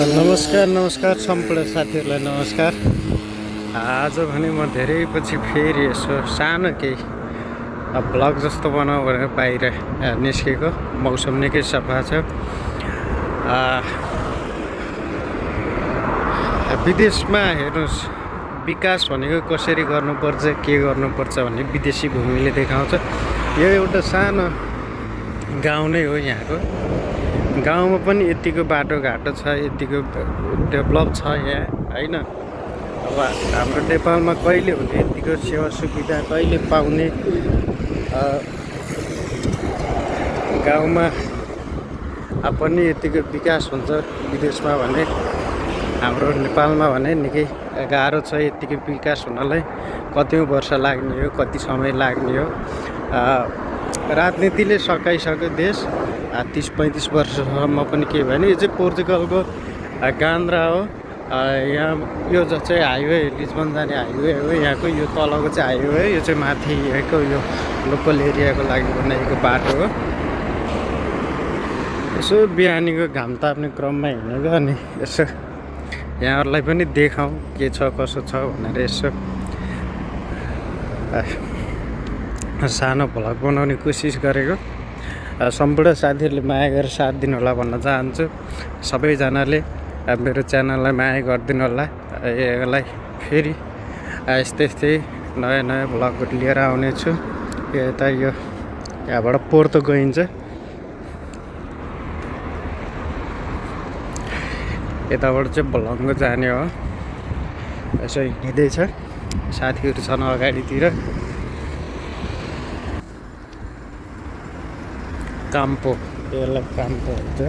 नमस्कार सम्पूर्ण साथीहरूलाई नमस्कार। आज भने म धेरै पछि फेरि यसो सानो केही ब्लग जस्तो बनाऊ भनेर बाहिर निस्केको। मौसम निकै सफा छ। विदेशमा हेर्नुहोस्, विकास भनेको कसरी गर्नुपर्छ, के गर्नुपर्छ भन्ने विदेशी भूमिले देखाउँछ। यो एउटा सानो गाउँ नै हो। यहाँको गाउँमा पनि यतिको बाटोघाटो छ, यतिको डेभलप छ यहाँ, होइन? अब हाम्रो नेपालमा कहिले हुने यतिको सेवा सुविधा कहिले पाउने? गाउँमा पनि यतिको विकास हुन्छ विदेशमा भने हाम्रो नेपालमा भने निकै गाह्रो छ यतिको विकास हुनलाई। कतिौँ वर्ष लाग्ने हो, कति समय लाग्ने हो। राजनीतिले सकाइसक्यो देश। 30-35 वर्षसम्म पनि के भएन। यो चाहिँ पोर्चुगलको गान्द्रा हो। यहाँ यो चाहिँ हाइवे, लिस्बन जाने हाइवे हो यहाँको। यो तलको चाहिँ हाइवे हो, यो चाहिँ माथि यहाँको यो लोकल एरियाको लागि बनाएको बाटो हो। यसो बिहानीको घाम ताप्ने क्रममा हिँडेको, अनि यसो यहाँहरूलाई पनि देखाउँ के छ कसो छ भनेर यसो सानो भ्लग बनाउने कोसिस गरेको। सम्पूर्ण साथीहरूले माया गरेर साथ दिनु होला भन्न चाहन्छु। सबैजनाले मेरो च्यानललाई माया गरिदिनु होला। यसलाई फेरि यस्तै नयाँ भ्लगहरू लिएर आउनेछु। यता यो यहाँबाट पोर्तो गइन्छ, यताबाट चाहिँ भलङ्गो जाने हो। यसो हिँड्दैछ, साथीहरू छन् अगाडितिर। काम्पो, यसलाई काम्पो भन्छ।